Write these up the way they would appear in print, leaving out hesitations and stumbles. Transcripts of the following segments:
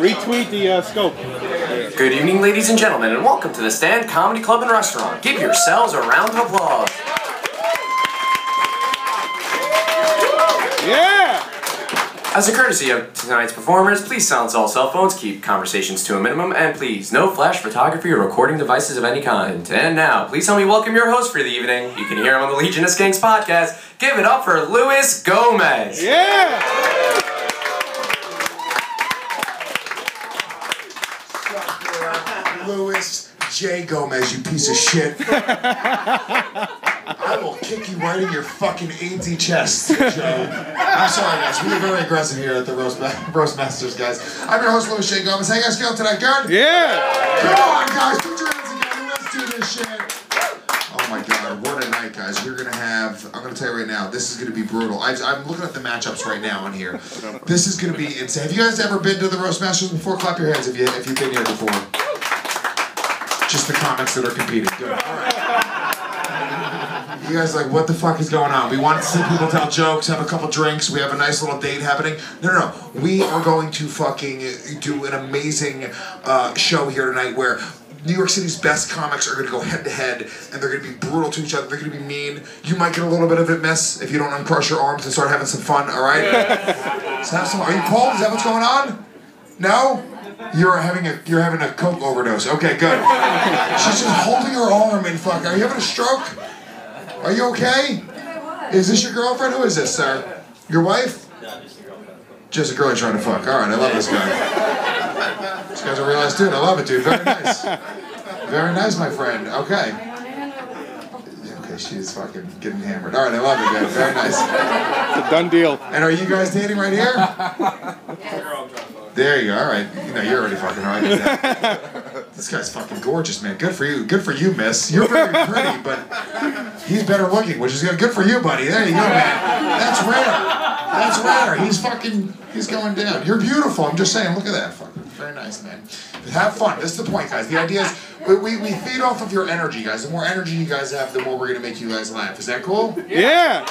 Retweet the scope. Good evening, ladies and gentlemen, and welcome to the Stand Comedy Club and Restaurant. Give yourselves a round of applause. Yeah! As a courtesy of tonight's performers, please silence all cell phones, keep conversations to a minimum, and please, no flash photography or recording devices of any kind. And now, please help me welcome your host for the evening. You can hear him on the Legion of Skanks podcast. Give it up for Luis Gomez. Yeah! Luis J. Gomez, you piece of shit. I will kick you right in your fucking AIDS chest, Joe. I'm sorry, guys. We are very aggressive here at the Roast Masters, guys. I'm your host, Luis J. Gomez. How you guys feeling tonight, good? Yeah! Come on, guys. Put your hands together. Let's do this shit. Oh, my God. What a night, guys. We're going to have... I'm going to tell you right now, this is going to be brutal. I'm looking at the matchups right now on here. This is going to be insane. Have you guys ever been to the Roast Masters before? Clap your hands if you've been here before. Just the comics that are competing. Good. All right. You guys are like, what the fuck is going on? We want to see people tell jokes, have a couple drinks, we have a nice little date happening. No. We are going to fucking do an amazing show here tonight where New York City's best comics are going to go head to head, and they're going to be brutal to each other. They're going to be mean. You might get a little bit of it, miss, if you don't uncross your arms and start having some fun, all right? So have some. Are you cold? Is that what's going on? No? You're having a coke overdose. Okay, good. She's just holding her arm and fuck. Are you having a stroke? Are you okay? Is this your girlfriend? Who is this, sir? Your wife? Just a girl you're trying to fuck. All right, I love this guy. This guy's a real ass dude. I love it, dude. Very nice. Very nice, my friend. Okay. Okay, she's fucking getting hammered. All right, I love it, dude. Very nice. It's a done deal. And are you guys dating right here? There you go. All right. You know, you're already fucking right. This guy's fucking gorgeous, man. Good for you. Good for you, miss. You're very pretty, but he's better looking, which is good for you, buddy. There you go, man. That's rare. That's rare. He's going down. You're beautiful. I'm just saying. Look at that. Fucking very nice, man. But have fun. This is the point, guys. The idea is we feed off of your energy, guys. The more energy you guys have, the more we're going to make you guys laugh. Is that cool? Yeah!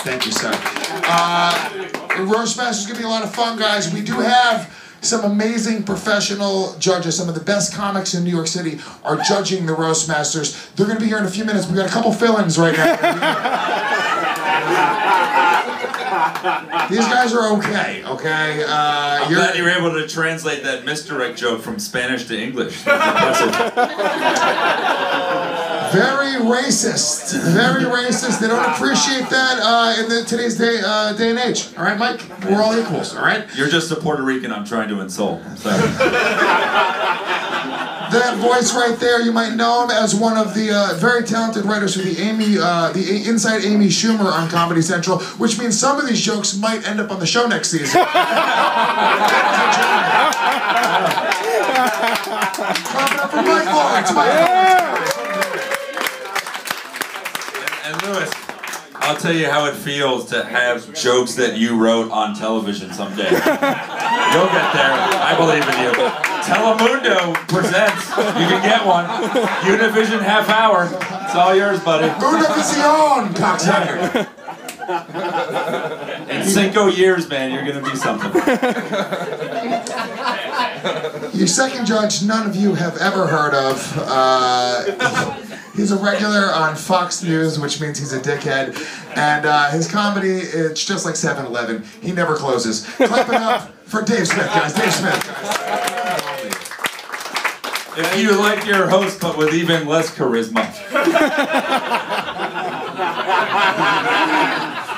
Thank you, sir. Roast Masters is going to be a lot of fun, guys. We do have some amazing professional judges. Some of the best comics in New York City are judging the Roast Masters. They're going to be here in a few minutes. We've got a couple fill-ins right now. These guys are okay. I'm glad you were able to translate that misdirect joke from Spanish to English. That's impressive. Very racist. Very racist. They don't appreciate that in today's day and age. All right, Mike? We're all equals, all right? You're just a Puerto Rican I'm trying to insult. So. That voice right there, you might know him as one of the very talented writers for the Inside Amy Schumer on Comedy Central, which means some of these jokes might end up on the show next season. Clap up for Mike Lawrence. And Luis, I'll tell you how it feels to have jokes that you wrote on television someday. You'll get there. I believe in you. Telemundo presents. You can get one. Univision half hour. It's all yours, buddy. Univision, cocksucker. In 5 years, man, you're gonna be something. Your second judge, none of you have ever heard of. He's a regular on Fox News, which means he's a dickhead. And his comedy, it's just like 7-Eleven. He never closes. Clap it up for Dave Smith, guys. Dave Smith, guys. If you like your host, but with even less charisma.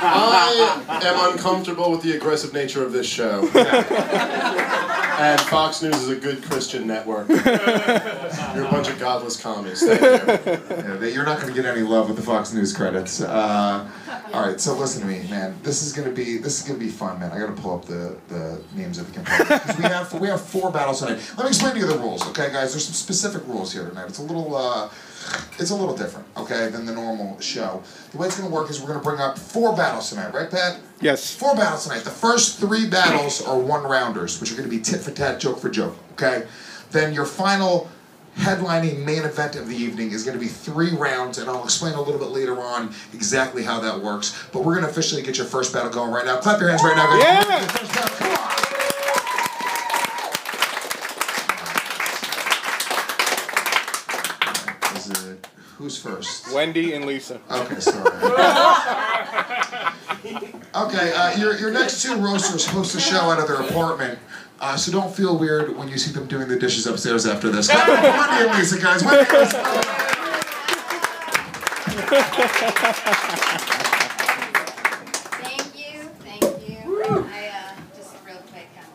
I am uncomfortable with the aggressive nature of this show. And Fox News is a good Christian network. You're a bunch of godless commies. Thank you. Yeah, you're not going to get any love with the Fox News credits. All right, so listen to me, man. This is gonna be fun, man. I got to pull up the names of the competitors. We have 4 battles tonight. Let me explain to you the rules, okay, guys? There's some specific rules here tonight. It's a little different, okay, than the normal show. The way it's going to work is we're going to bring up 4 battles tonight, right, Pat? Yes. 4 battles tonight. The first 3 battles are one-rounders, which are going to be tit for tat, joke for joke, okay? Then your final headlining main event of the evening is going to be 3 rounds, and I'll explain a little bit later on exactly how that works. But we're going to officially get your first battle going right now. Clap your hands right now, guys. Yeah! Come on! first? Wendy and Lisa. Okay, sorry. Okay, your next two roasters host a show out of their apartment, so don't feel weird when you see them doing the dishes upstairs after this. Wendy and Lisa, guys. Wendy and Lisa. Thank you. Just real quick, I'm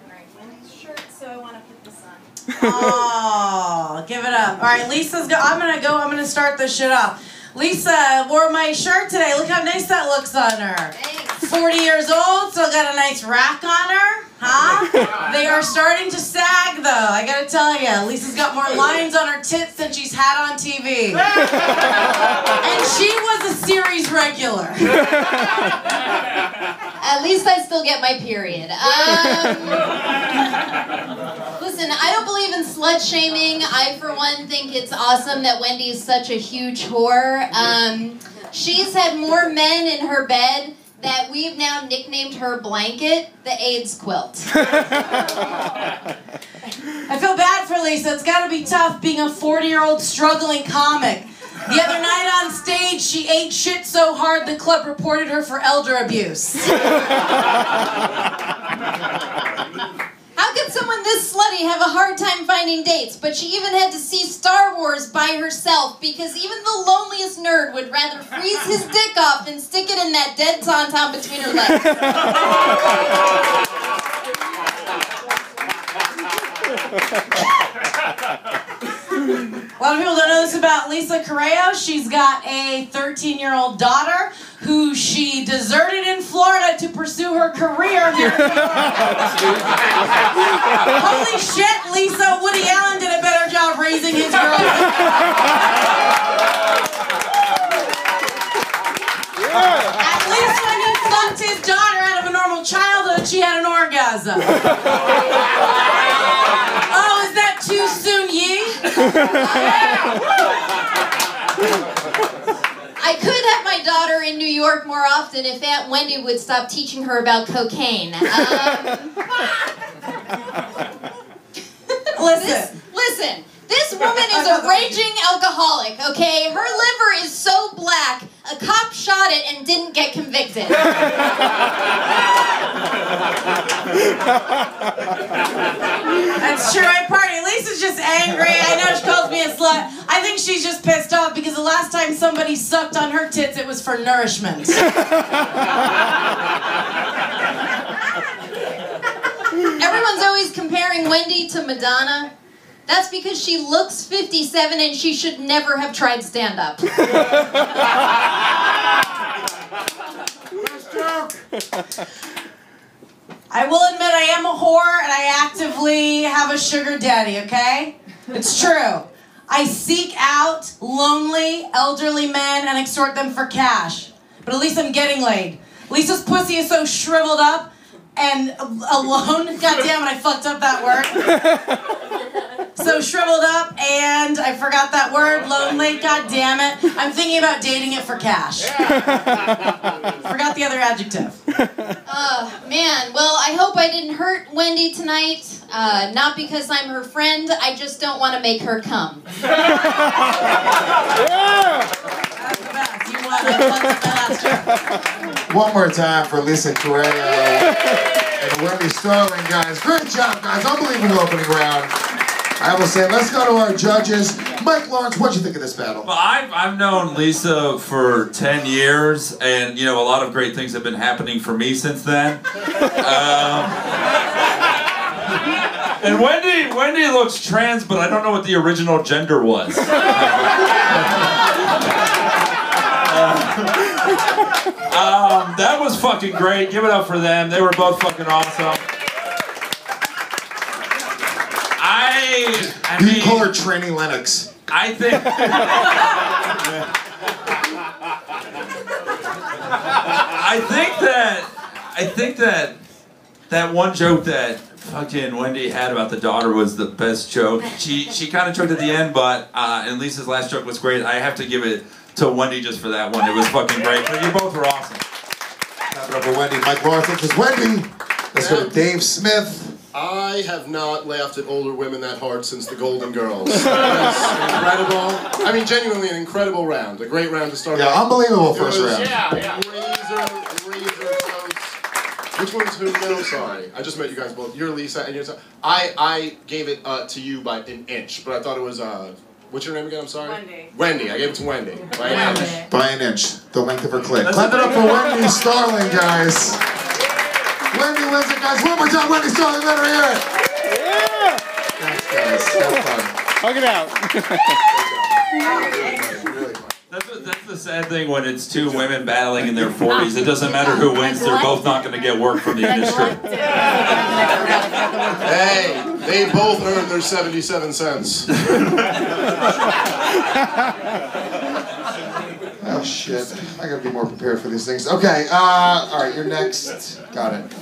wearing Wendy's shirt, so I want to put this on. Oh, give it up. All right, Lisa's I'm gonna start this shit off. Lisa wore my shirt today. Look how nice that looks on her. Thanks. 40 years old, still got a nice rack on her. Huh? They are starting to sag, though. I gotta tell you, Lisa's got more lines on her tits than she's had on TV. And she was a series regular. At least I still get my period. Listen, I don't believe in slut shaming. I, for one, think it's awesome that Wendy is such a huge whore. She's had more men in her bed that we've now nicknamed her blanket the AIDS quilt. I feel bad for Lisa. It's gotta be tough being a 40-year-old struggling comic. The other night on stage, she ate shit so hard the club reported her for elder abuse. How could someone this slutty have a hard time finding dates? But she even had to see Star Wars by herself because even the loneliest nerd would rather freeze his dick off than stick it in that dead tauntaun between her legs. A lot of people don't know this about Lisa Correo. She's got a 13-year-old daughter who she deserted in Florida to pursue her career here in New York. Holy shit, Lisa, Woody Allen did a better job raising his girls. At least when he flunked his daughter out of a normal childhood, she had an orgasm. Oh, is that too soon, Yee? I could have my daughter in New York more often if Aunt Wendy would stop teaching her about cocaine. Listen, this woman is a raging alcoholic, okay? Her liver is so black, a cop shot it and didn't get convicted. That's true, I party. Lisa's just angry. I know she calls me a slut. I think she's just pissed off because the last time somebody sucked on her tits, it was for nourishment. Everyone's always comparing Wendy to Madonna. That's because she looks 57 and she should never have tried stand-up. I will admit I am a whore and I actively have a sugar daddy, okay? It's true. I seek out lonely, elderly men and extort them for cash. But at least I'm getting laid. Lisa's pussy is so shriveled up and alone. God damn it, I fucked up that word. So shriveled up and I forgot that word, lonely, god damn it. I'm thinking about dating it for cash. Forgot the other adjective. Man, well, I hope I didn't hurt Wendy tonight. Not because I'm her friend, I just don't want to make her come. That's the best. You want to fuck the One more time for Lisa Correo and Wendy Sterling, guys. Great job, guys. Unbelievable opening round. I will say, let's go to our judges. Mike Lawrence, what'd you think of this battle? Well, I've known Lisa for 10 years, and, you know, a lot of great things have been happening for me since then. And Wendy looks trans, but I don't know what the original gender was. That was fucking great. Give it up for them. They were both fucking awesome. I mean, You call her Tranny Lennox. I think... I think that one joke that fucking Wendy had about the daughter was the best joke. She kind of choked at the end, but and Lisa's last joke was great. I have to give it to Wendy just for that one. It was fucking great. But you both were awesome. Clap it up for Wendy. Mike Lawrence, this is Wendy. Let's go to Dave Smith. I have not laughed at older women that hard since the Golden Girls. That was incredible. I mean, genuinely an incredible round. A great round to start Yeah, out. unbelievable first round. Razor close. Which one's who? No, sorry. I just met you guys both. You're Lisa and you're... I gave it to you by an inch, but I thought it was... what's your name again? I'm sorry? Wendy. Wendy. I gave it to Wendy. By an inch. By an inch. The length of her clit. Clap it up for Wendy Starling, guys. Wendy wins it, guys. One more time, Wendy Starling. Let her hear it. Yeah! Thanks, guys. Have fun. Hug it out. Really fun. That's the sad thing when it's two women battling in their 40s. It doesn't matter who wins, they're both not going to get work from the industry. Hey, they both earned their 77 cents. Oh, shit. I gotta be more prepared for these things. Okay, alright, your next... Got it.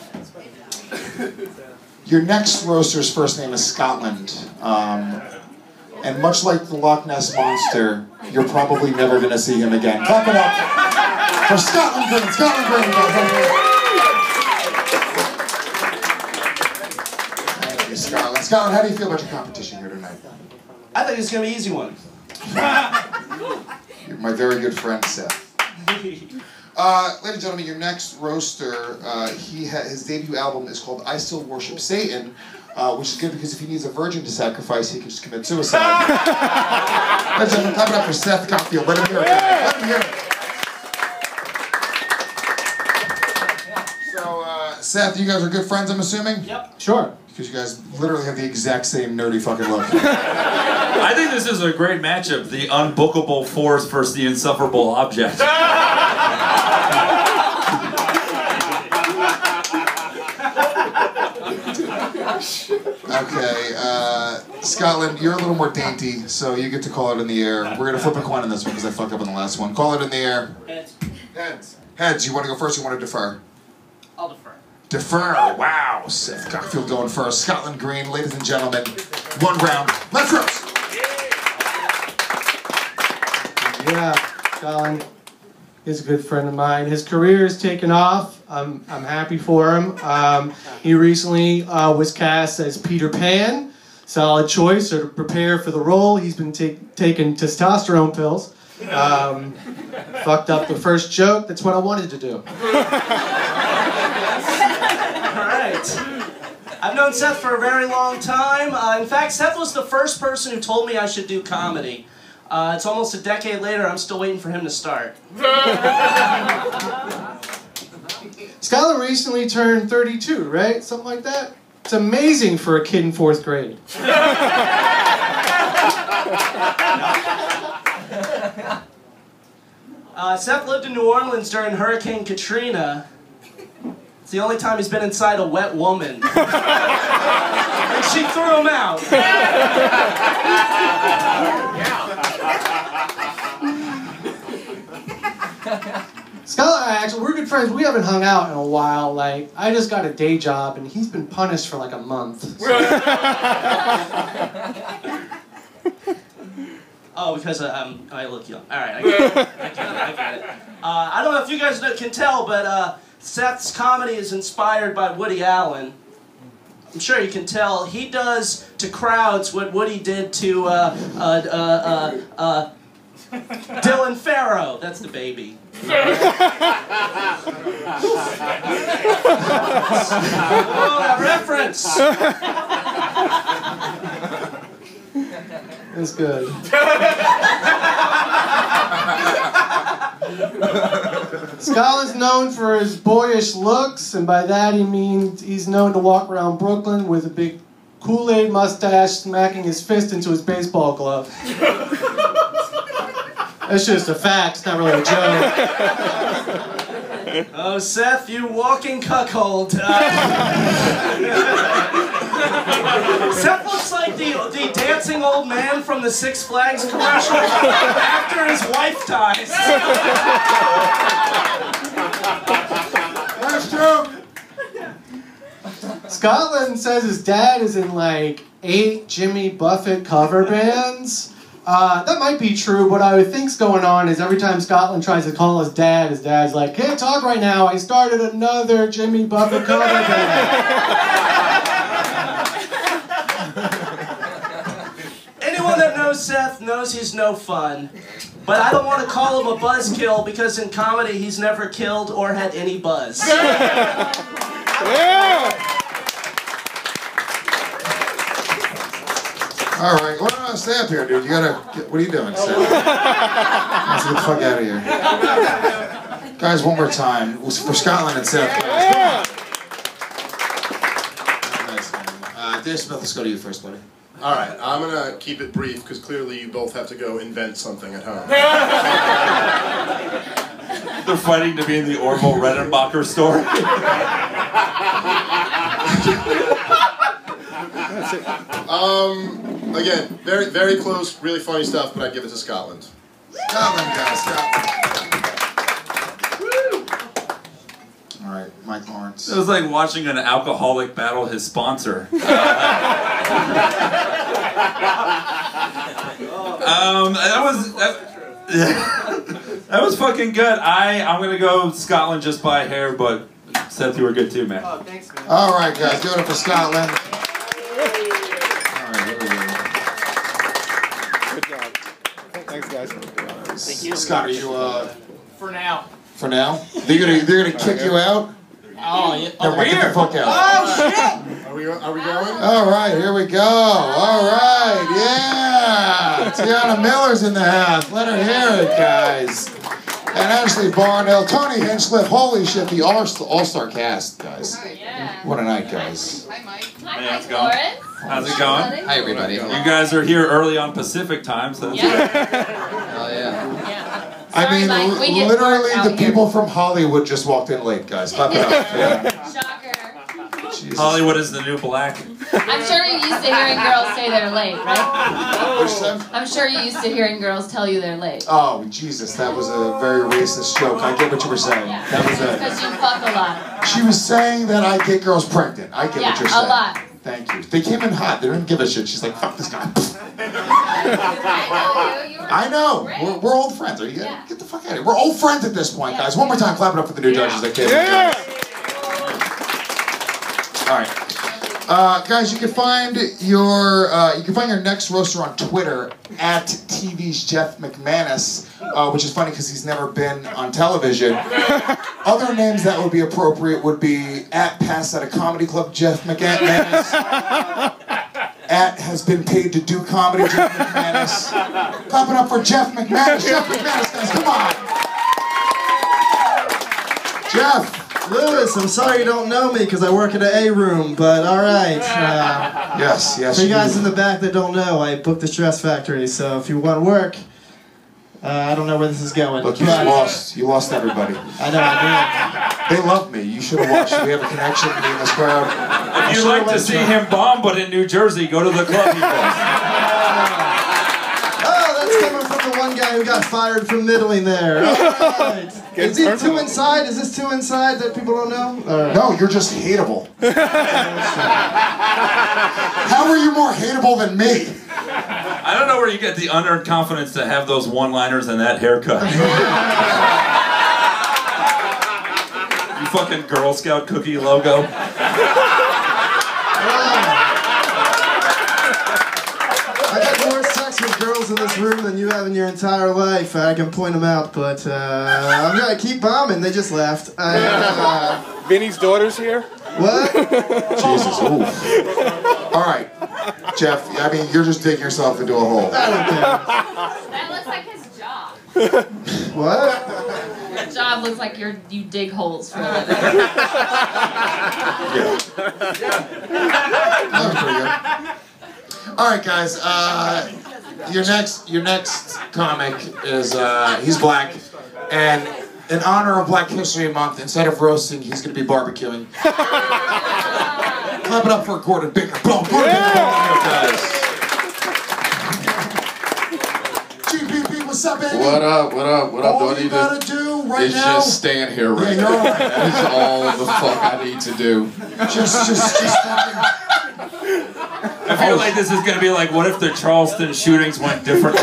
Your next roaster's first name is Scotland. And much like the Loch Ness Monster, you're probably never gonna see him again. Clap it up for Scotland Green. Scotland Green, guys. Thank you, Scotland. Scotland, how do you feel about your competition here tonight? I think it's going to be an easy one. You're my very good friend, Seth. Ladies and gentlemen, your next roaster, his debut album is called I Still Worship Satan, which is good because if he needs a virgin to sacrifice, he can just commit suicide. Ladies and gentlemen, clap it up for Seth Caulfield. Let him hear it. Let him hear it. So, Seth, you guys are good friends, I'm assuming? Yep. Sure. Because you guys literally have the exact same nerdy fucking look. I think this is a great matchup. The unbookable force versus the insufferable object. Okay, Scotland, you're a little more dainty, so you get to call it in the air. We're gonna flip a coin on this one because I fucked up on the last one. Call it in the air. Heads. Heads. Heads, you want to go first or you want to defer? I'll defer. Defer. Wow. Seth Caulfield going first. Scotland Green, ladies and gentlemen. One round. Let's roast. Yeah, Colin is a good friend of mine. His career has taken off. I'm happy for him. He recently was cast as Peter Pan. Solid choice. So to prepare for the role, he's been taking testosterone pills. Fucked up the first joke. That's what I wanted to do. Alright. I've known Seth for a very long time. In fact, Seth was the first person who told me I should do comedy. It's almost a decade later, I'm still waiting for him to start. Skylar recently turned 32, right? Something like that? It's amazing for a kid in 4th grade. Seth lived in New Orleans during Hurricane Katrina. It's the only time he's been inside a wet woman. And she threw him out. Skylar, actually, we're good friends. We haven't hung out in a while. Like, I just got a day job, and he's been punished for like a month. So. Oh, because I look young. All right, I get it. I get it. I don't know if you guys can tell, but Seth's comedy is inspired by Woody Allen. I'm sure you can tell. He does to crowds what Woody did to Dylan Farrow. That's the baby. Oh, that reference. That's good. Scott is known for his boyish looks, and by that he means he's known to walk around Brooklyn with a big Kool-Aid mustache smacking his fist into his baseball glove. That's just a fact, it's not really a joke. Oh, Seth, you walking cuckold. Seth looks like the dancing old man from the Six Flags commercial after his wife dies. That's true. Scotland says his dad is in like 8 Jimmy Buffett cover bands. That might be true. What I would think's going on is every time Scotland tries to call his dad's like, "Can't talk right now. I started another Jimmy Buffett cover band." knows Seth knows he's no fun, but I don't want to call him a buzzkill because in comedy he's never killed or had any buzz. Yeah! All right, well, stay up here, dude. You gotta. What are you doing, Seth? Let's get the fuck out of here, guys. One more time for Scotland and Seth. Yeah! Nice, man. Dave Smith, let's go to you first, buddy. All right, I'm gonna keep it brief because clearly you both have to go invent something at home. They're fighting to be in the Orville Redenbacher story. Again, very, very close, really funny stuff, but I'd give it to Scotland. Scotland, guys. Scotland. All right, Mike Lawrence. It was like watching an alcoholic battle his sponsor. That was fucking good. I'm gonna go Scotland just by a hair, but Seth, you were good too, man. Oh, thanks, man. All right, guys, doing it for Scotland. All right, here we go. Good job. Thanks, guys. Thank you. Scott, are you For now. for now? They're gonna kick you out? Oh, yeah. Never mind, get the fuck out. Oh shit! Are we going? All right, here we go. All right, yeah. Tiana Miller's in the house. Let her hear it, guys. And Ashley Barnell, Tony Hinchcliffe. Holy shit, the all-star cast, guys. Yeah. What a night, guys. Hi, Mike. Hey, Hi, how's it Mike going? Lawrence. How's it going? Hi, everybody. You guys are here early on Pacific time, so that's good. Hell yeah. Yeah. I Sorry, mean, Mike, we get literally, work out the here. people from Hollywood just walked in late, guys. Clap it up. Yeah. Shocker. Jesus. Hollywood is the new black. I'm sure you're used to hearing girls say they're late, right? What'd you say? I'm sure you're used to hearing girls tell you they're late. Oh, Jesus, that was a very racist joke. I get what you were saying. Yeah. That was it. Because you fuck a lot. She was saying that I get girls pregnant. I get Yeah, what you're saying. a lot. Thank you. They came in hot. They didn't give a shit. She's like, fuck this guy. I know. We're old friends. Are you Yeah. Get the fuck out of here. We're old friends at this point, guys. One more time, clap it up for the new judges that came in. Yeah! All right. Guys, you can find your next roaster on Twitter at TV's Jeff McManus, which is funny because he's never been on television. Other names that would be appropriate would be at Pass at a Comedy Club Jeff McManus, at has been paid to do comedy Jeff McManus. Clap it up for Jeff McManus. Jeff McManus, guys, come on. Jeff. Lewis, I'm sorry you don't know me because I work at an A-room, but alright. Yes. For you guys in the back that don't know, I booked the Stress Factory, so if you want to work, I don't know where this is going. Look, you lost everybody. I know, I They love me. You should have watched. We have a connection in this crowd. If you'd like to see him bomb, but in New Jersey, go to the club he goes. Oh, that's coming from the one guy who got fired from middling there. Alright. Is it too inside? Is this too inside that people don't know? Right. No, you're just hateable. How are you more hateable than me? I don't know where you get the unearned confidence to have those one-liners and that haircut. You fucking Girl Scout cookie logo. I got more sex with girls in this room than you have in your entire life. I can point them out, but I'm gonna keep bombing. They just left. Vinny's daughter's here? What? Jesus. Ooh. All right, Jeff. I mean, you're just digging yourself into a hole. I don't care. That looks like his job. What? Your job looks like you dig holes for a living. Yeah. That was pretty good. All right, guys. Your next comic is he's black, and in honor of Black History Month, instead of roasting, he's going to be barbecuing. Clap it up for Gordon Baker. Boom, Gordon Baker, guys. GPP, what's up, baby? What up? What up? What up? All you gotta do right is now just stand here right Yeah, now. you're right. That is all the fuck I need to do. Just fucking. I feel like this is gonna be like, what if the Charleston shootings went differently?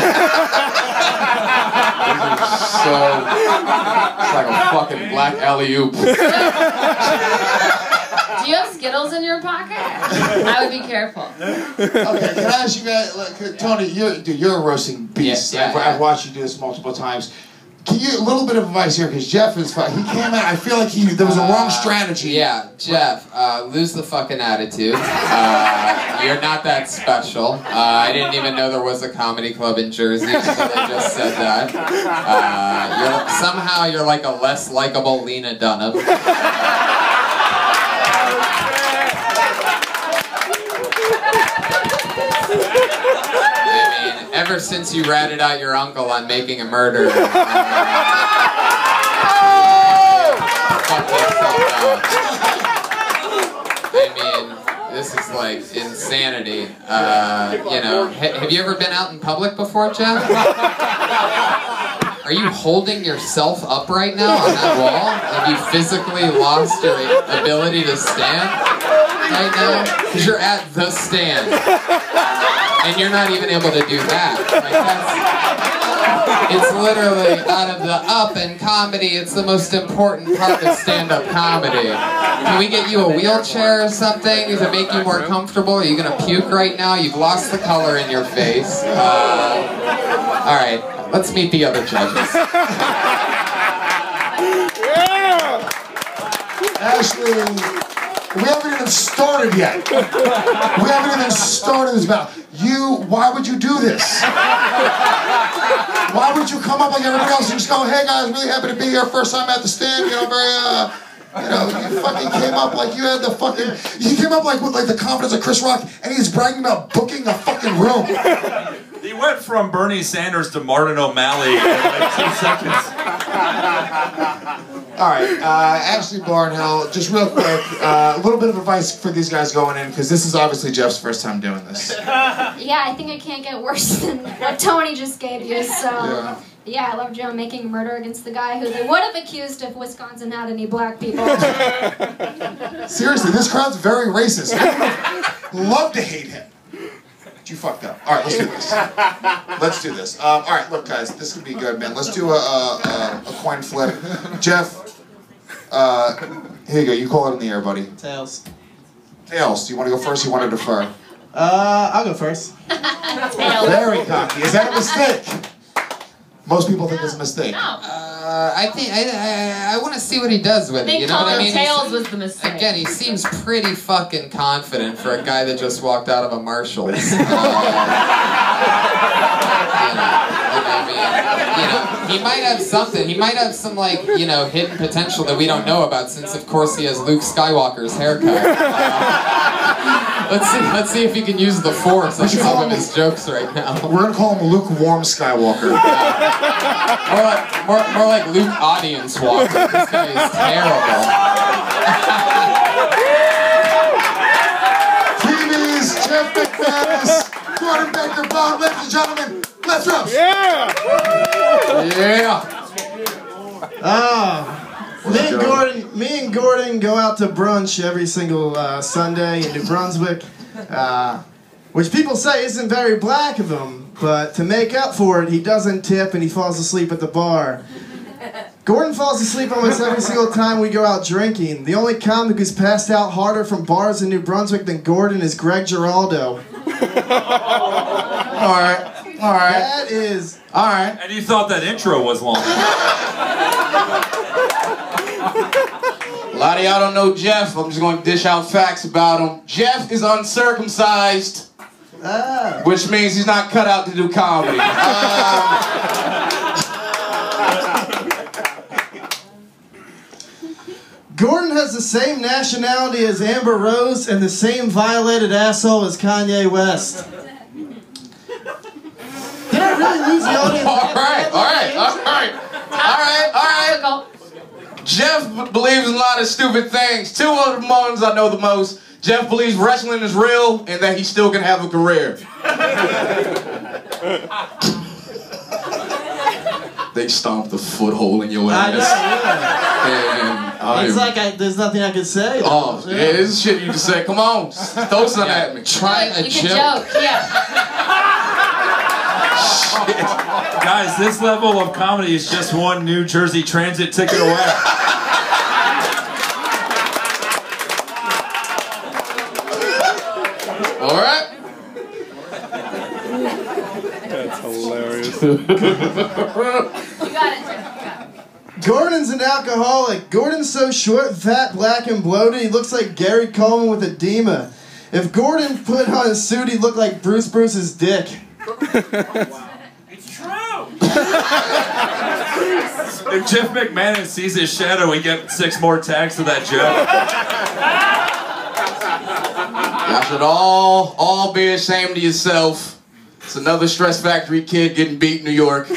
So it's like a fucking black alley-oop. Do Do you have Skittles in your pocket? I would be careful. Okay, can I ask you guys, like, Tony, you're a roasting beast. Yeah, I've watched you do this multiple times. Can you, a little bit of advice here, because Jeff is, he came out, I feel like there was a wrong strategy. Yeah, Jeff, lose the fucking attitude. You're not that special. I didn't even know there was a comedy club in Jersey until they just said that. Somehow you're like a less likable Lena Dunham. Ever since you ratted out your uncle on making a murder, fuck yourself out. I mean, this is like insanity. You know, have you ever been out in public before, Jeff? Are you holding yourself up right now on that wall? Have you physically lost your ability to stand right now? Because you're at the stand. And you're not even able to do that. Like it's literally out of the up in comedy, it's the most important part of stand-up comedy. Can we get you a wheelchair or something to make you more comfortable? Are you gonna puke right now? You've lost the color in your face. Alright, let's meet the other judges. Yeah! Ashley, we haven't even started yet. We haven't even started this battle. Why would you do this? Why would you come up like everybody else and just go, hey guys, really happy to be here, first time at the stand, you know, you fucking came up like you had the fucking, you came up like with like the confidence of Chris Rock, and he's bragging about booking a fucking room. He went from Bernie Sanders to Martin O'Malley in like 2 seconds. All right, Ashley Barnhill, just real quick, a little bit of advice for these guys going in, because this is obviously Jeff's first time doing this. Yeah, I think it can't get worse than what Tony just gave you, so... Yeah, I love Joe making a murder against the guy who they would have accused if Wisconsin had any black people. Seriously, this crowd's very racist. Love to hate him. But you fucked up. All right, let's do this. Let's do this. All right, look, guys, this could be good, man. Let's do a coin flip. Jeff, here you go. You call it in the air, buddy. Tails. Tails. Do you want to go first or you want to defer? I'll go first. Tails. Very cocky. Is that a mistake? Most people think it's a mistake. No. I think I want to see what he does with it. You know what I mean? Tails was the mistake. Again, he seems pretty fucking confident for a guy that just walked out of a Marshall's. He might have something. He might have some like hidden potential that we don't know about, since of course he has Luke Skywalker's haircut. Let's see if he can use the Force on some of his jokes right now. We're gonna call him lukewarm Skywalker. More like Luke Audience Walker. This guy is terrible. TV's Jeff McManus, Gordon Baker Bond, ladies and gentlemen, let's roast. Yeah. Me and Gordon go out to brunch every single Sunday in New Brunswick, which people say isn't very black of him, but to make up for it, he doesn't tip and he falls asleep at the bar. Gordon falls asleep almost every single time we go out drinking. The only comic who's passed out harder from bars in New Brunswick than Gordon is Greg Giraldo. Alright. That is... Alright. And you thought that intro was long. A lot of y'all don't know Jeff. I'm just going to dish out facts about him. Jeff is uncircumcised, which means he's not cut out to do comedy. Gordon has the same nationality as Amber Rose and the same violated asshole as Kanye West. Did I really lose the audience? All right. Jeff believes in a lot of stupid things. Two of the ones I know the most. Jeff believes wrestling is real and that he still can have a career. They stomped the foothole in your ass. It's like there's nothing I can say. Oh, yeah, this is shit you can say. Come on, throw something at me. Try a joke. Yeah. Guys, this level of comedy is just one New Jersey Transit ticket away. All right. That's hilarious. You got it, Jeff. Gordon's an alcoholic. Gordon's so short, fat, black, and bloated, he looks like Gary Coleman with edema. If Gordon put on a suit, he'd look like Bruce's dick. It's true. If Jeff McManus sees his shadow, we get 6 more tags to that joke. Y'all should all be ashamed of yourself. It's another Stress Factory kid getting beat in New York.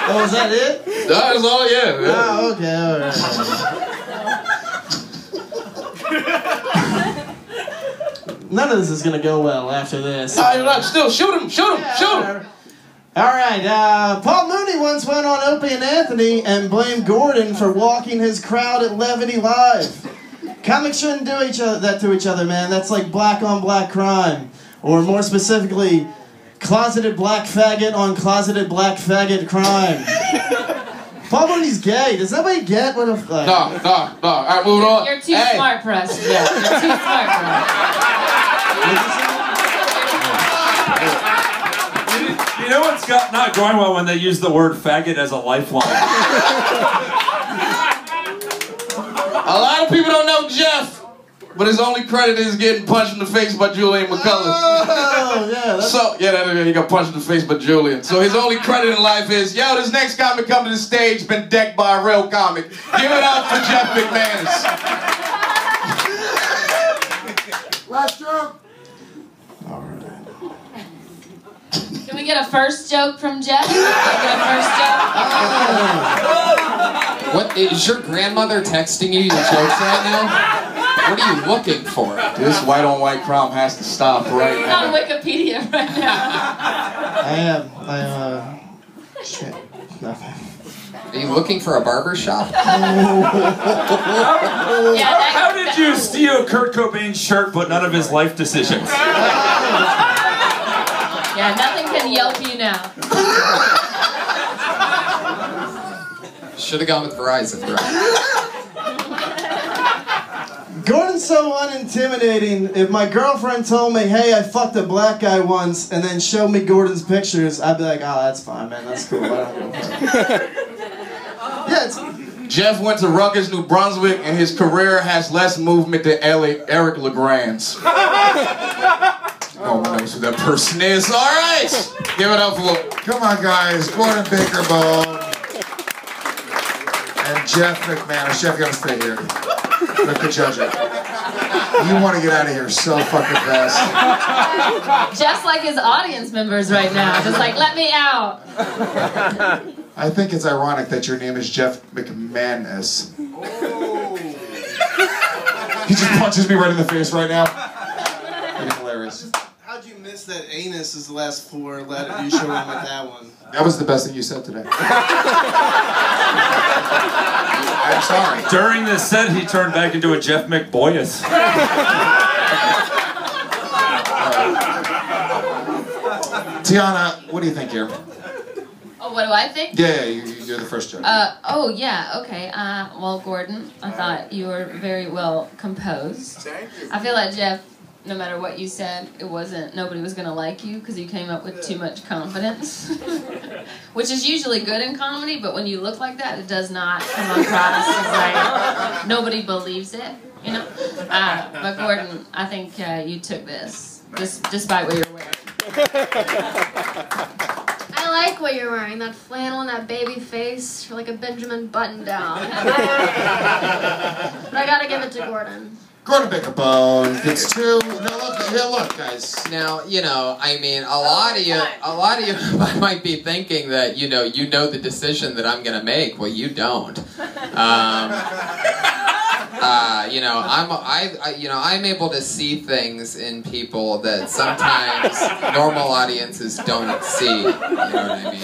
Oh, is that it? That is all, yeah. Oh, okay, alright. None of this is gonna go well after this. Still, shoot him. Alright, Paul Mooney once went on Opie and Anthony and blamed Gordon for walking his crowd at Levity Live. Comics shouldn't do that to each other, man. That's like black on black crime. Or more specifically, closeted black faggot on closeted black faggot crime. Paul Mooney's gay. Does nobody get what a... No. All right, moving on. You're too smart for us, Jeff. You're too smart for us. You know what's not going well when they use the word faggot as a lifeline. A lot of people don't know Jeff, but his only credit is getting punched in the face by Julian McCullough. Oh, yeah. He got punched in the face by Julian. So his only credit in life is, yo, this next comic come to the stage been decked by a real comic. Give it up for Jeff McManus. Last joke. Can we get a first joke from Jeff? Can we get a first joke? What is your grandmother texting you the jokes right now? What are you looking for? This white on white crime has to stop right It's now. on Wikipedia right now. Shit. Nothing. Are you looking for a barber shop? How did you steal Kurt Cobain's shirt but none of his life decisions? Yeah, nothing can yelp you now. Should have gone with Verizon. Gordon's so unintimidating. If my girlfriend told me, hey, I fucked a black guy once, and then showed me Gordon's pictures, I'd be like, oh, that's fine, man, that's cool. I don't give a fuck. Yeah, Jeff went to Rutgers, New Brunswick, and his career has less movement than Eric LeGrand's. No one knows who that person is. All right, give it up for. Come on, guys. Gordon Baker Bone and Jeff McManus. Jeff, you gotta stay here. Let the judge it. You want to get out of here so fucking fast. Just like his audience members right now. Just like, let me out. I think it's ironic that your name is Jeff McManus. Oh. He just punches me right in the face right now. It's hilarious. How'd you miss that anus is the last 4 letters? You showed him with that one. That was the best thing you said today. I'm sorry. During this set, he turned back into a Jeff McBoyus. Tiana, what do you think here? Oh, what do I think? Yeah, you're the first joke. Oh, yeah, okay. Well, Gordon, I thought you were very well composed. Thank you. I feel like, Jeff, no matter what you said, nobody was going to like you because you came up with too much confidence. Which is usually good in comedy, but when you look like that, it does not come across as like nobody believes it, you know? But Gordon, I think you took this, despite what you're wearing. I like what you're wearing, that flannel and that baby face, like a Benjamin button down. But I gotta give it to Gordon. Gordon Baker Bone gets 2. Now look, guys. Now, I mean, a lot of you might be thinking that, you know the decision that I'm gonna make. Well, you don't. I'm able to see things in people that sometimes normal audiences don't see. You know what I mean?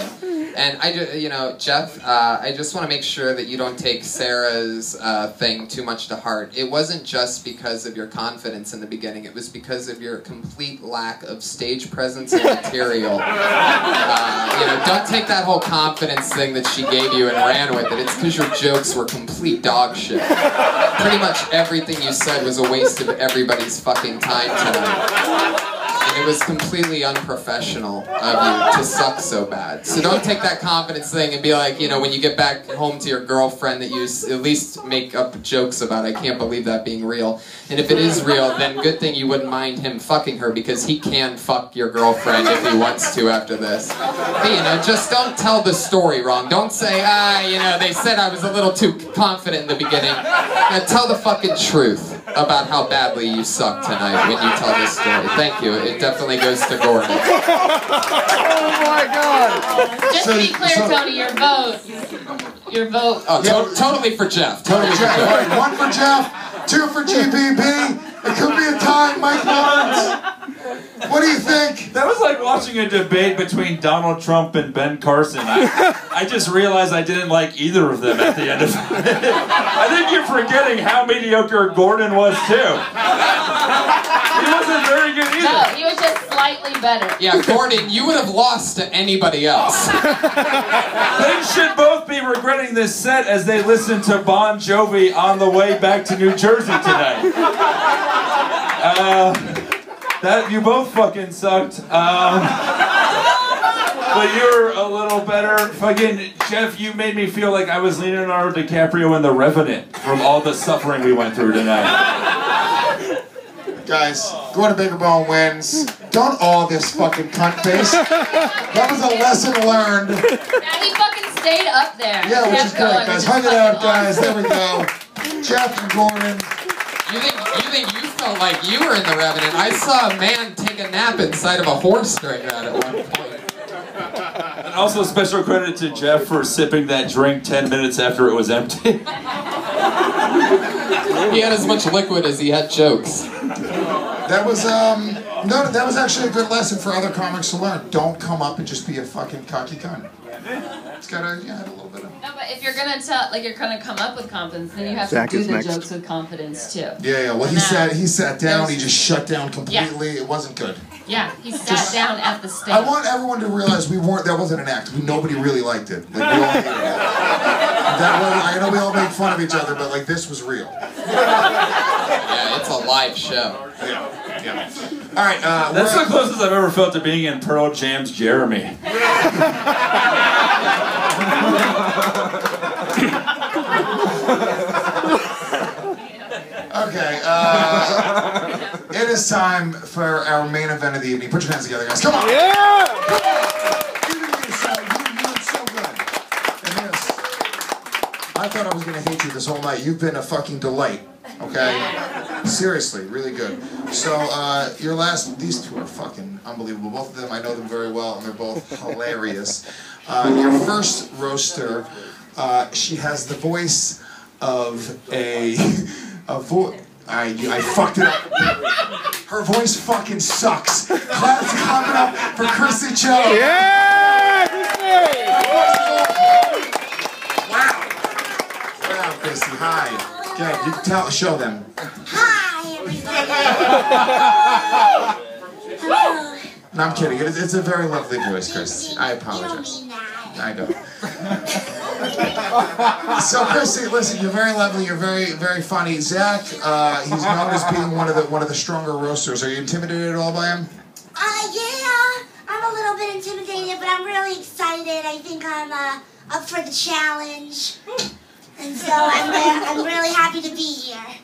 And I just, you know, Jeff, I just want to make sure that you don't take Sarah's thing too much to heart. It wasn't just because of your confidence in the beginning. It was because of your complete lack of stage presence and material. You know, don't take that whole confidence thing that she gave you and ran with it. It's because your jokes were complete dog shit. Pretty much everything you said was a waste of everybody's fucking time tonight. And it was completely unprofessional of you to suck so bad. So don't take that confidence thing and be like, you know, when you get back home to your girlfriend that you at least make up jokes about. I can't believe that being real. And if it is real, then good thing you wouldn't mind him fucking her, because he can fuck your girlfriend if he wants to after this. But, you know, just don't tell the story wrong. Don't say, you know, they said I was a little too confident in the beginning. Now, tell the fucking truth about how badly you suck tonight when you tell this story. Thank you. It definitely goes to Gordon. Oh my God! Just to be clear, Tony, your vote. Oh, totally for Jeff. Totally for Jeff. Right, 1 for Jeff, 2 for GBB. It could be a tie, Mike Lawrence. What do you think? That was like watching a debate between Donald Trump and Ben Carson. I just realized I didn't like either of them at the end of it. I think you're forgetting how mediocre Gordon was too. He wasn't very good either. No, he was just slightly better. Yeah, Gordon, you would have lost to anybody else. They should both be regretting this set as they listen to Bon Jovi on the way back to New Jersey tonight. That you both fucking sucked. But you're a little better. Fucking Jeff, you made me feel like I was Leonardo DiCaprio in The Revenant from all the suffering we went through tonight. Guys, Gordon Baker Bone wins. Don't all this fucking cunt face. That was a lesson learned. Now he fucking stayed up there. Yeah, which is great, guys. Hug it out, guys. There we go. Jeff and Gordon. You think you felt like you were in The Revenant? I saw a man take a nap inside of a horse during that at one point. And also special credit to Jeff for sipping that drink 10 minutes after it was empty. He had as much liquid as he had jokes. That was no, that was actually a good lesson for other comics to learn. Don't come up and just be a fucking cocky cunt. It's gotta add a little bit of. No, but if you're gonna you're gonna come up with confidence, then you have Zach to do is the next. jokes with confidence too. Yeah. Well, he sat down. He just shut down completely. Yeah. It wasn't good. Yeah, he sat down at the stage. I want everyone to realize that wasn't an act. Nobody really liked it. Like, we all hated it. I know we all make fun of each other, but like this was real. Yeah, it's a live show. Yeah. All right. That's the closest I've ever felt to being in Pearl Jam's Jeremy. Okay. It is time for our main event of the evening. Put your hands together, guys. Come on. Yeah. Come on. You did so good. And this, I thought I was gonna hate you this whole night. You've been a fucking delight. Okay. Seriously, really good. So these two are fucking unbelievable. Both of them, I know them very well, and they're both hilarious. Your first roaster, she has the voice of a I fucked it up. Her voice fucking sucks. Claps coming up for Chrissy Cho. Yeah! Wow, Chrissy, hi. Okay, you can show them. Hi, everybody. Hello. No, I'm kidding. It's a very lovely voice, Chris. I apologize. I know. So, Chrissy, listen, you're very lovely. You're very, very funny. Zach, he's known as being one of the stronger roasters. Are you intimidated at all by him? Yeah, I'm a little bit intimidated, but I'm really excited. I think I'm up for the challenge, and so I'm really happy to be here.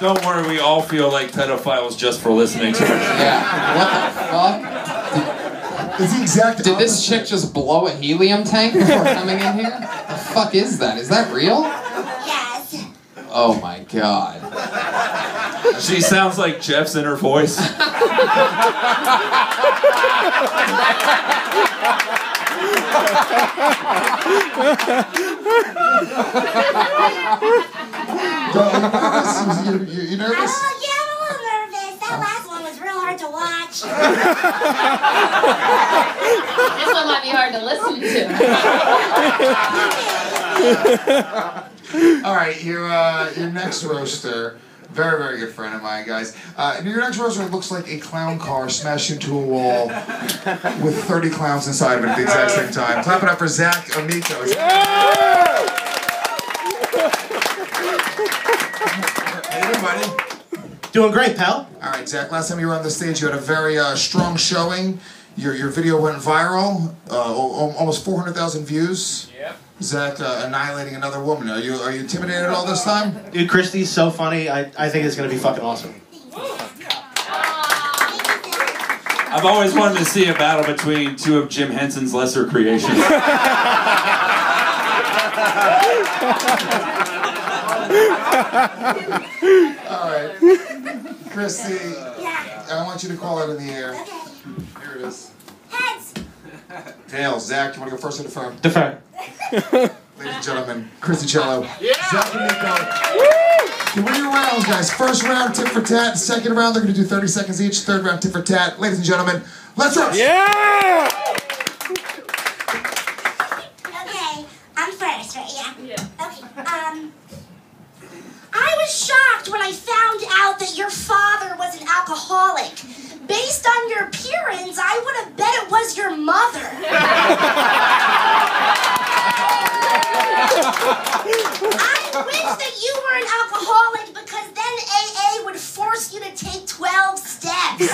Don't worry, we all feel like pedophiles just for listening to it. Yeah, what the fuck? It's the exact Did this chick just blow a helium tank before coming in here? The fuck is that? Is that real? Yes. Oh my god. She sounds like Jeff's inner voice. You nervous? Yeah, I'm a little nervous. That last one was real hard to watch. match. This one might be hard to listen to. All right, your next roaster, very, very good friend of mine, guys. Your next roaster looks like a clown car smashed into a wall with 30 clowns inside of it at the exact same time. Clap it up for Zach Amico. How you doing, buddy? Doing great, pal. All right, Zach, last time you were on the stage, you had a very strong showing. Your video went viral, almost 400,000 views. Yep. Zach annihilating another woman. Are you intimidated all this time? Dude, Christy's so funny. I think it's going to be fucking awesome. I've always wanted to see a battle between two of Jim Henson's lesser creations. Alright. Christy, I want you to call it in the air. Okay. Here it is. Heads. Tails. Zach, do you want to go first or defer? Defer. Ladies and gentlemen, Christy Cello. Zach and Nico. You win your rounds, guys. First round, tit for tat. Second round, they're going to do 30 seconds each. Third round, tit for tat. Ladies and gentlemen, let's rush. Yeah! Okay, I'm first, right? Yeah. Okay. I was shocked when I found out that your father was an alcoholic. Based on your appearance, I would have bet it was your mother. I wish that you were an alcoholic because then AA would force you to take 12 steps.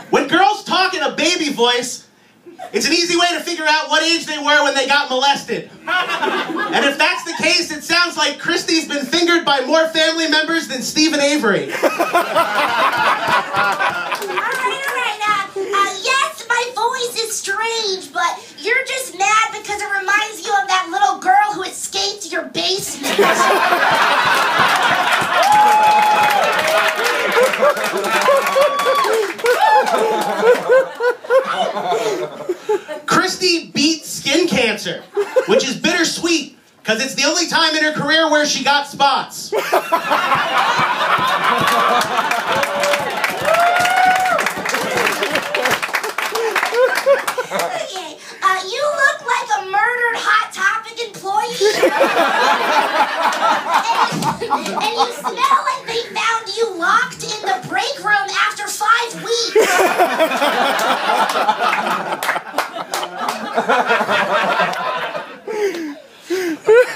When girls talk in a baby voice, it's an easy way to figure out what age they were when they got molested. And if that's the case, it sounds like Christy's been fingered by more family members than Stephen Avery. All right. Yes, my voice is strange, but you're just mad because it reminds you of that little girl who escaped your basement. Christy beat skin cancer, which is bittersweet because it's the only time in her career where she got spots. Okay, you look like a murdered Hot Topic employee. and you smell like they found you locked in the break room after 5 weeks.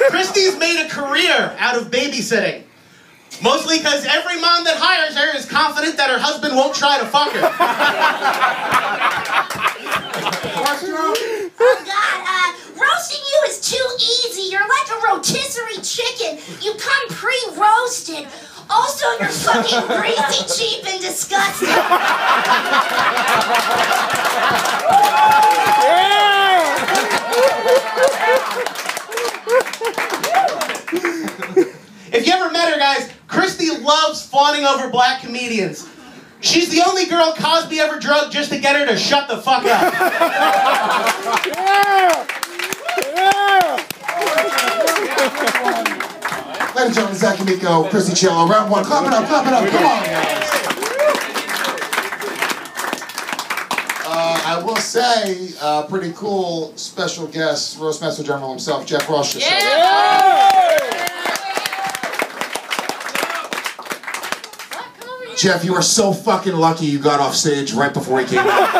Christy's made a career out of babysitting. Mostly because every mom that hires her is confident that her husband won't try to fuck her. Oh God, roasting you is too easy. You're like a rotisserie chicken. You come pre-roasted. Also, you're fucking greasy, cheap, and disgusting. If you ever met her, guys, Christy loves fawning over black comedians. She's the only girl Cosby ever drugged just to get her to shut the fuck up. Ladies and gentlemen, Zach Amico, Christy Cello, round one. Clap it up, come on, guys. I will say, pretty cool special guest, Roastmaster General himself, Jeff Ross. Jeff, you are so fucking lucky you got off stage right before he came out.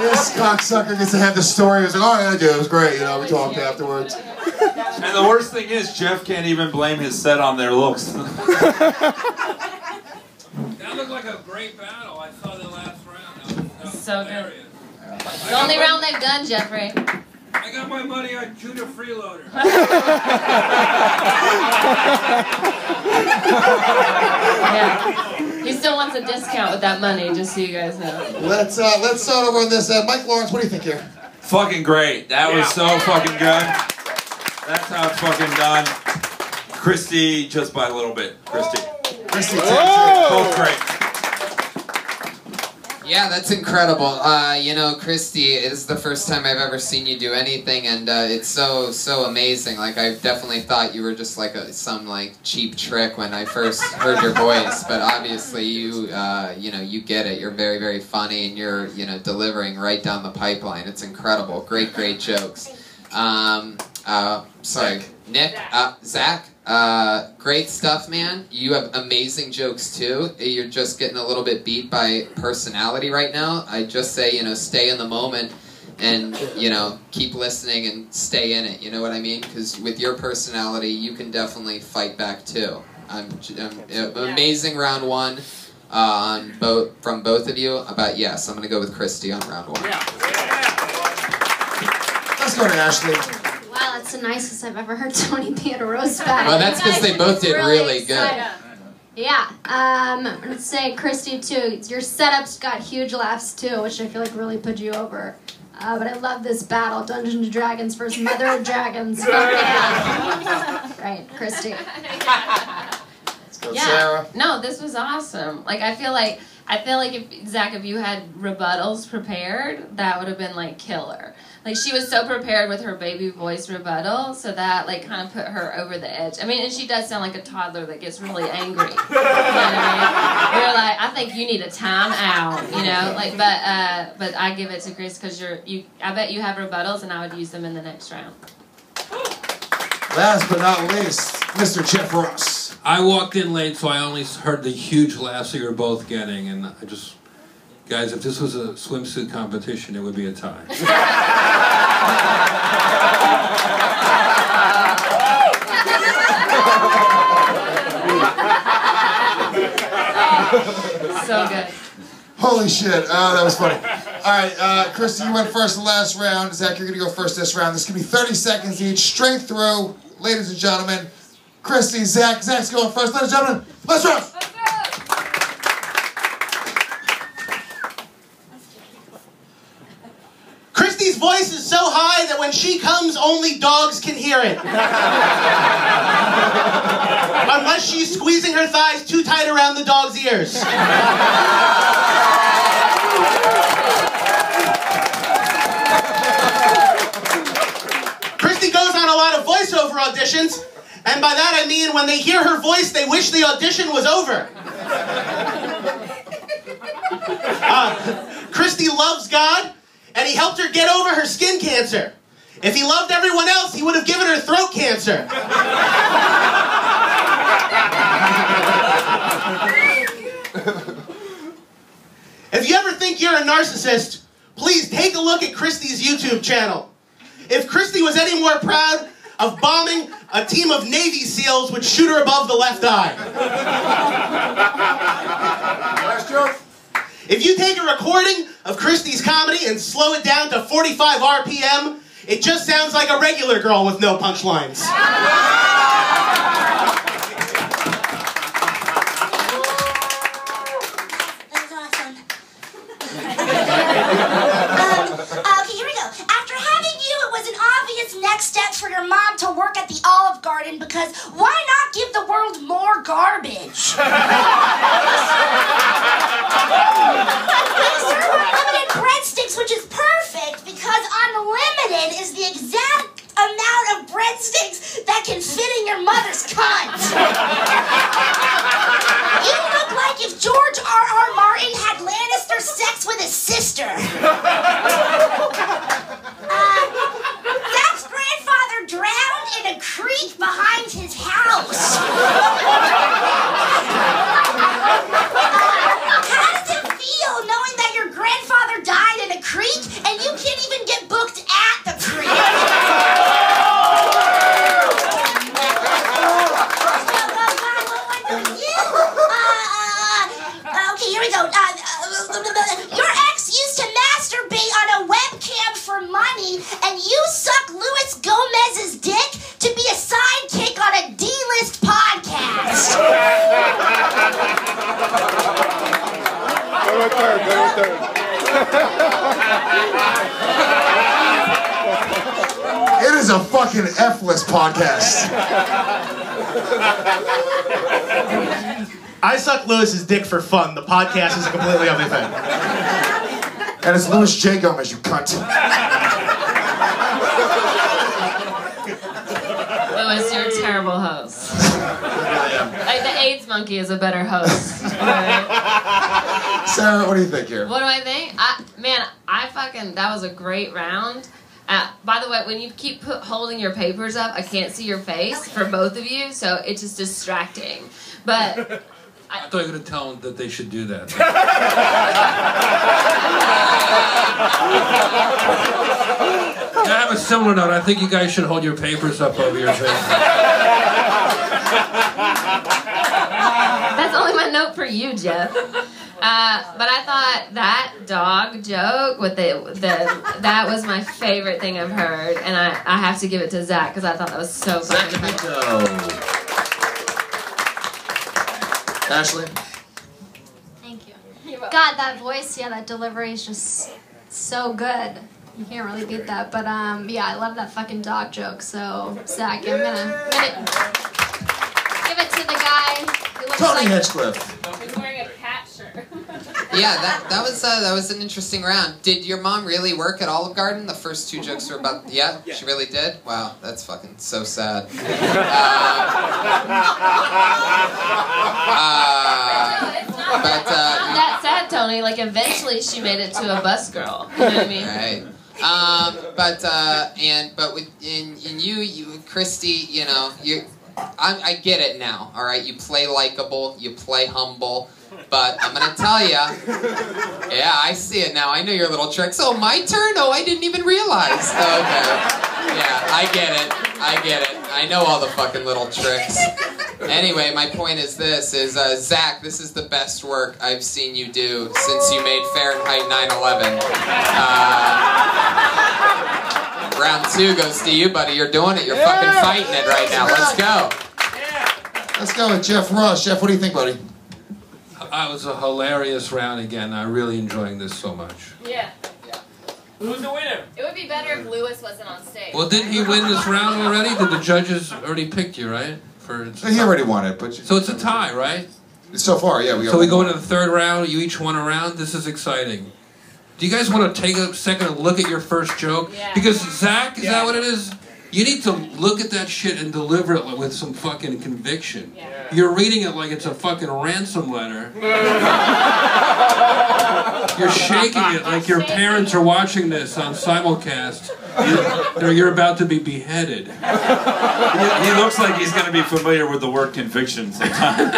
This cocksucker gets to have the story. He was like, oh yeah, dude, it was great. You know, we talked afterwards. And the worst thing is, Jeff can't even blame his set on their looks. That looked like a great battle. I saw the last round. That was So hilarious. good. It's the only round they've done, Jeffrey. I got my money on Judah Freeloader. Yeah. He still wants a discount with that money, just so you guys know. Let's start over on this. Mike Lawrence, what do you think here? Fucking great. That was so fucking good. That's how it's fucking done. Christy, just by a little bit. Christy, Christy, both great. Yeah, that's incredible. You know, Christy, it is the first time I've ever seen you do anything, and it's so amazing. Like, I definitely thought you were just like some like cheap trick when I first heard your voice, but obviously you know, you get it. You're very, very funny, and you're, you know, delivering right down the pipeline. It's incredible. Great jokes. Sorry, Nick, Zach. Great stuff, man. You have amazing jokes too. You're just getting a little bit beat by personality right now. I just say, you know, stay in the moment and, you know, keep listening and stay in it. You know what I mean? Because with your personality, you can definitely fight back too. Amazing round one from both of you. But yes, I'm going to go with Christy on round one. Let's go to Ashley. Wow, that's the nicest I've ever heard Tony be at a roast battle. Well, that's because they both did really good. Yeah, I'm gonna say Christy too. Your setups got huge laughs too, which I feel like really put you over. But I love this battle, Dungeons and Dragons versus Mother of Dragons. Yeah. Right, Christy. Let's go, Sarah. No, this was awesome. Like I feel like if Zach, if you had rebuttals prepared, that would have been like killer. Like she was so prepared with her baby voice rebuttal, so that like kind of put her over the edge. I mean, and she does sound like a toddler that gets really angry. You know what I mean? You're like, I think you need a time out. You know, like, but I give it to Chris because I bet you have rebuttals, and I would use them in the next round. Last but not least, Mr. Jeff Ross. I walked in late, so I only heard the huge laughs that you're both getting, and I just, guys, if this was a swimsuit competition, it would be a tie. So good. Holy shit, that was funny. Alright, Christy, you went first the last round. Zach, you're gonna go first this round. This is gonna be 30 seconds each, straight through. Ladies and gentlemen, Christy, Zach's going first. Ladies and gentlemen, let's roast! Christy's voice is so high that when she comes, only dogs can hear it. Unless she's squeezing her thighs too tight around the dog's ears. Christy goes on a lot of voiceover auditions, and by that I mean when they hear her voice, they wish the audition was over. Christy loves God, and he helped her get over her skin cancer. If he loved everyone else, he would have given her throat cancer. If you ever think you're a narcissist, please take a look at Christy's YouTube channel. If Christy was any more proud of bombing, a team of Navy SEALs would shoot her above the left eye. Last joke. If you take a recording of Christy's comedy and slow it down to 45 RPM, it just sounds like a regular girl with no punchlines. That's awesome. Okay, here we go. After having you, it was an obvious next step for your mom to work at the Olive Garden because why not give the world more garbage? They serve unlimited breadsticks, which is perfect because unlimited is the exact amount of breadsticks that can fit in your mother's cunt. You look like if George R.R. Martin had Lannister sex with his sister. Zach's grandfather drowned in a creek behind his house. How does it feel knowing that your grandfather died in a creek and you can't even get booked at the creek? Okay, here we go. Your ex used to masturbate on a webcam for money, and you suck Luis Gomez's dick to be a sidekick on a D-list podcast. It is a fucking F-list podcast. I suck Lewis's dick for fun. The podcast is a completely other thing. And it's Louis J. Gomez, you cunt. Louis, you're a terrible host. Like, the AIDS monkey is a better host. Right? Sarah, what do you think here? What do I think? That was a great round. By the way, when you keep holding your papers up, I can't see your face for both of you, so it's just distracting. But I thought you were going to tell them that they should do that. I have a similar note. I think you guys should hold your papers up over your face. That's only my note for you, Jeff. But I thought that dog joke with that was my favorite thing I've heard, and I have to give it to Zach because I thought that was so funny. Ashley? Thank you. God, that voice, yeah, that delivery is just so good. You can't really beat that. But yeah, I love that fucking dog joke. So Zach, I'm gonna give it to the guy who looks Tony like Hinchcliffe. He's wearing a cat shirt. Yeah, that was an interesting round. Did your mom really work at Olive Garden? The first two jokes were about... Yeah, she really did? Wow, that's fucking so sad. That's sad, Tony. Like, eventually she made it to a bus girl. You know what I mean? Right. But with you, Christy, you know, I get it now. All right, you play likable, you play humble. But I'm gonna tell ya, yeah, I see it now. I know your little tricks. Oh, my turn? Oh, I didn't even realize. Okay. Yeah, I get it. I know all the fucking little tricks. Anyway, my point is this, Zach, this is the best work I've seen you do since you made Fahrenheit 9/11. Round 2 goes to you, buddy. You're doing it. You're fucking fighting it right now. Let's go. Let's go with Jeff Ross. Jeff, what do you think, buddy? It was a hilarious round again. I'm really enjoying this so much. Yeah. Who's the winner? It would be better if Louis wasn't on stage. Well, didn't he win this round already? Did the judges already picked you, right? He already won it, but... So it's a tie, right? So far, yeah. So we go into the third round, you each won a round. This is exciting. Do you guys want to take a second and look at your first joke? Yeah. Because Zach, is that what it is? You need to look at that shit and deliver it with some fucking conviction. Yeah. You're reading it like it's a fucking ransom letter. You're shaking it like your parents are watching this on simulcast. You're about to be beheaded. He looks like he's going to be familiar with the word conviction sometime.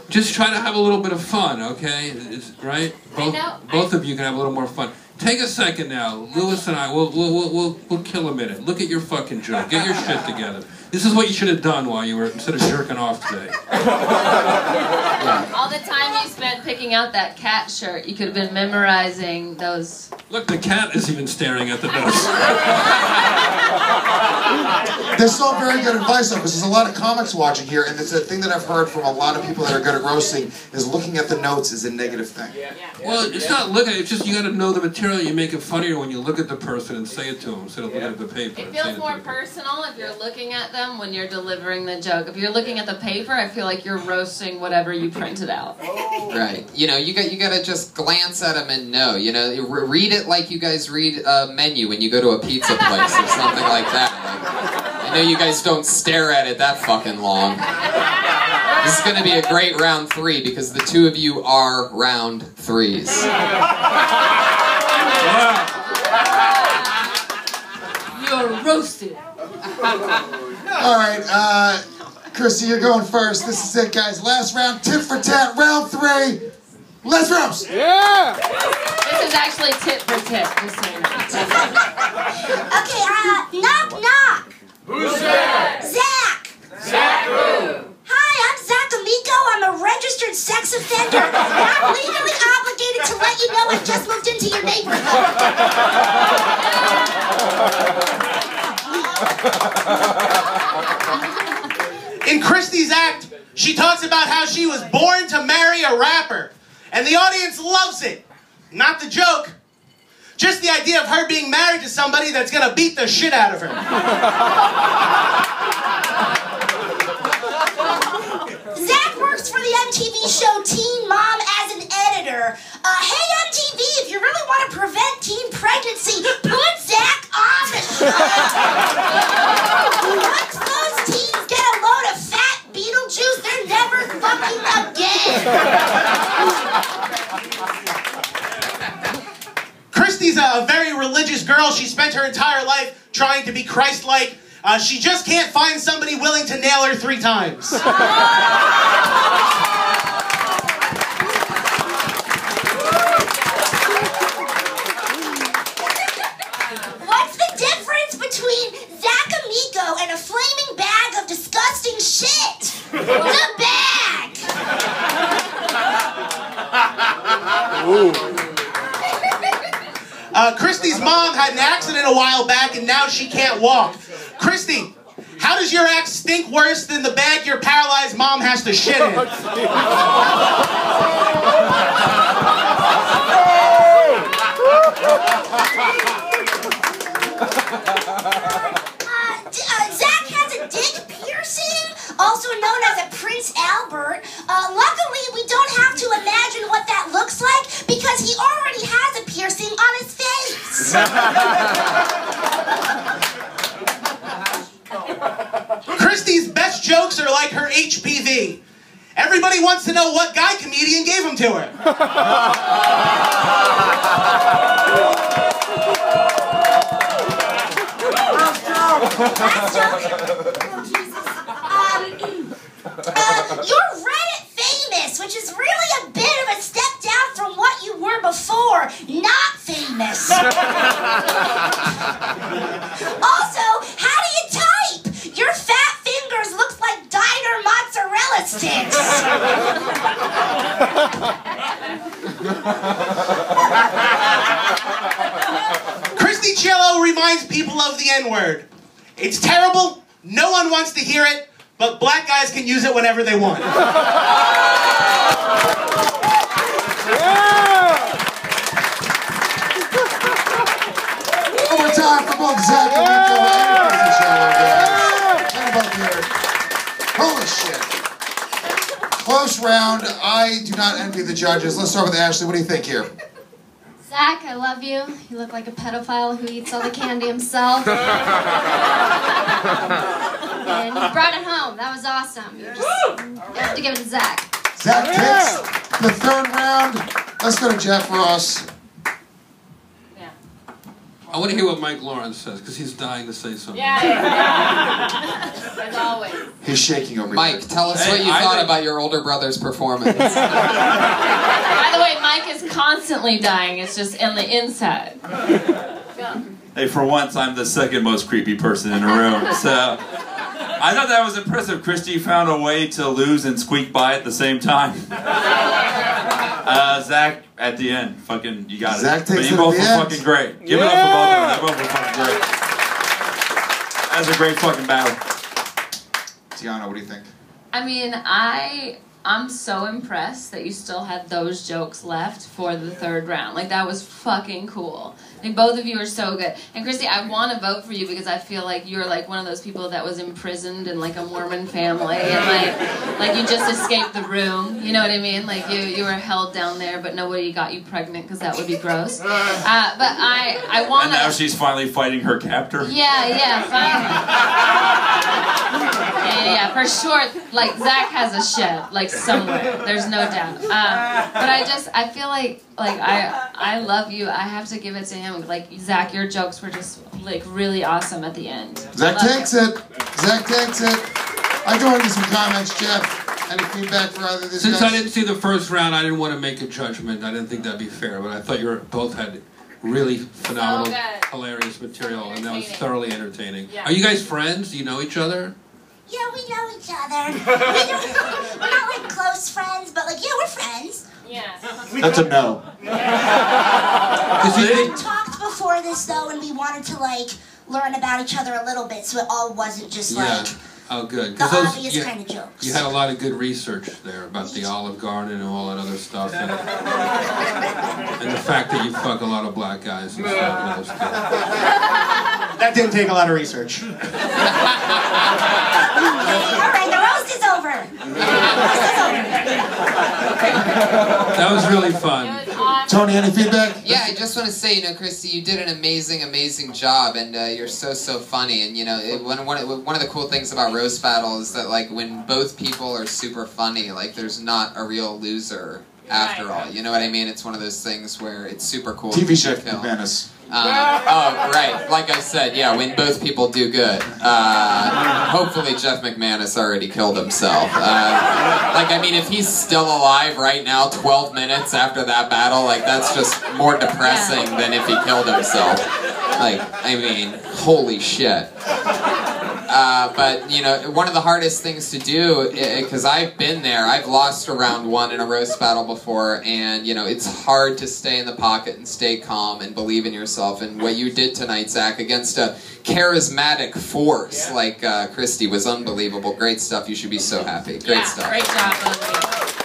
Just try to have a little bit of fun, okay? Right? Both of you can have a little more fun. Take a second now. Louis and I, we'll kill a minute. Look at your fucking joke. Get your shit together. This is what you should have done while you were, instead of jerking off today. All the time you spent picking out that cat shirt, you could have been memorizing those. Look, the cat is even staring at the notes. There's some very good advice, though, because there's a lot of comics watching here, and it's a thing that I've heard from a lot of people that are good at roasting, is looking at the notes is a negative thing. Well, it's not looking, it's just you got to know the material. You make it funnier when you look at the person and say it to them instead of looking at the paper. It feels more personal if you're looking at them when you're delivering the joke. If you're looking at the paper, I feel like you're roasting whatever you printed out. Right. You know, you got to just glance at them and know. You know, read it like you guys read a menu when you go to a pizza place or something like that. Like, I know you guys don't stare at it that fucking long. This is going to be a great round 3 because the two of you are round 3s. You're roasted. All right, Christy, you're going first. This is it, guys. Last round, tit for tat, round 3. Let's roast! Yeah! This is actually tit for tit, just so you know. Okay, knock, knock. Who's there? Zach. Zach who? Hi, I'm Zach Amico. I'm a registered sex offender. And I'm legally obligated to let you know I just moved into your neighborhood. In Christie's act, she talks about how she was born to marry a rapper. And the audience loves it. Not the joke. Just the idea of her being married to somebody that's gonna beat the shit out of her. Zach works for the MTV show Teen Mom as an editor. Hey, MTV! if you really want to prevent teen pregnancy, put Zach on the show. Once those teens get a load of fat Beetlejuice, they're never fucking again. Christy's a very religious girl. She spent her entire life trying to be Christ-like. She just can't find somebody willing to nail her 3 times. What's the difference between Zach Amico and a flaming bag of disgusting shit? The bag! Ooh. Christy's mom had an accident a while back and now she can't walk. Christy, how does your act stink worse than the bag your paralyzed mom has to shit in? Zach has a dick piercing, also known as a Prince Albert. Luckily, we don't have to imagine what that looks like because he already has a piercing on his face. Christy's best jokes are like her HPV. Everybody wants to know what guy comedian gave them to her. Last joke. Oh, Jesus. You're Reddit famous, which is really a bit of a step down from what you were before. Not famous. Also, how do you type? Your fat fingers looks like diner mozzarella sticks. Christy Cello reminds people of the N-word. It's terrible, no one wants to hear it, but black guys can use it whenever they want. One more time for both Zach and Rico and Christy Cello, guys. And about there. Holy shit. Close round. I do not envy the judges. Let's start with Ashley. What do you think here? Zach, I love you. You look like a pedophile who eats all the candy himself. And you brought it home. That was awesome. You have to give it to Zach. Zach takes the 3rd round. Let's go to Jeff Ross. I want to hear what Mike Lawrence says, because he's dying to say something. Yeah. As always. He's shaking over Mike, here. tell us what you thought about your older brother's performance. By the way, Mike is constantly dying. It's just on the inside. Hey, for once, I'm the 2nd most creepy person in the room. So, I thought that was impressive. Christy found a way to lose and squeak by at the same time. Zach, at the end, fucking, you got it. Zach takes but you it both at were the end. fucking great. Give it up for both of them. They both were fucking great. That was a great fucking battle. Tiana, what do you think? I mean, I'm so impressed that you still had those jokes left for the 3rd round. Like, that was fucking cool. Like, both of you are so good. And Christy, I want to vote for you because I feel like you're like one of those people that was imprisoned in like a Mormon family and like you just escaped the room. You know what I mean? Like you were held down there, but nobody got you pregnant because that would be gross. But I want to. And now she's finally fighting her captor. Yeah, finally. Yeah, for sure. Like Zach has a shed, like somewhere. There's no doubt. But I feel like I love you. I have to give it to him. Like Zach, your jokes were just like really awesome at the end. Zach takes it. Zach takes it. I do want to get some comments, Jeff. Any feedback for either of these Since guys? I didn't see the 1st round, I didn't want to make a judgment. I didn't think that'd be fair, but I thought you both had really phenomenal, hilarious material, and that was thoroughly entertaining. Yeah. Are you guys friends? Do you know each other? Yeah, we know each other. We're not like close friends, but like, yeah, we're friends. Yeah. That's a no. We talked before this though, and we wanted to like learn about each other a little bit, so it all wasn't just like Oh, good. the 'Cause obvious kind of jokes. You had a lot of good research there about the Olive Garden and all that other stuff, and the fact that you fuck a lot of black guys and stuff. That was good. That didn't take a lot of research. All right, the roast is over. That was really fun. Tony, any feedback? Yeah, I just want to say, Christy, you did an amazing job, and you're so funny. And one of the cool things about roast battle is that like when both people are super funny, like there's not a real loser after all. You know what I mean? It's one of those things where it's super cool. TV Chef McManus. Oh, right. Like I said, yeah, when both people do good. Hopefully Jeff McManus already killed himself. If he's still alive right now, 12 minutes after that battle, like, that's just more depressing than if he killed himself. Holy shit. But, one of the hardest things to do, because I've been there, I've lost a round 1 in a roast battle before, and, it's hard to stay in the pocket and stay calm and believe in yourself. And what you did tonight, Zach, against a charismatic force like Christy was unbelievable. Great stuff. You should be so happy. Great stuff. Great job, both of you.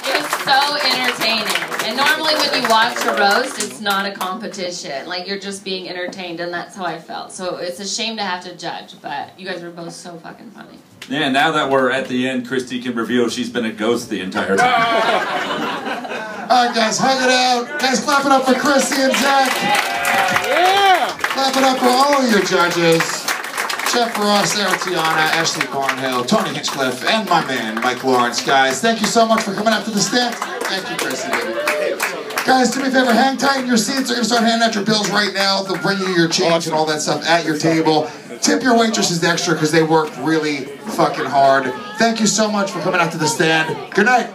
It was so entertaining. And normally when you watch a roast, it's not a competition. Like, you're just being entertained, and that's how I felt. So it's a shame to have to judge, but you guys were both so fucking funny. Yeah, now that we're at the end, Christy can reveal she's been a ghost the entire time. All right, guys, hug it out. Guys, clap it up for Christy and Zach. Yeah! Clap it up for all of your judges. Jeff Ross, Sarah Tiana, Ashley Barnhill, Tony Hinchcliffe, and my man, Mike Lawrence. Guys, thank you so much for coming out to the stand. Thank you, Christy, baby. Guys, do me a favor, hang tight in your seats. They're going to start handing out your bills right now. They'll bring you your change and all that stuff at your table. Tip your waitresses extra because they worked really fucking hard. Thank you so much for coming out to the stand. Good night.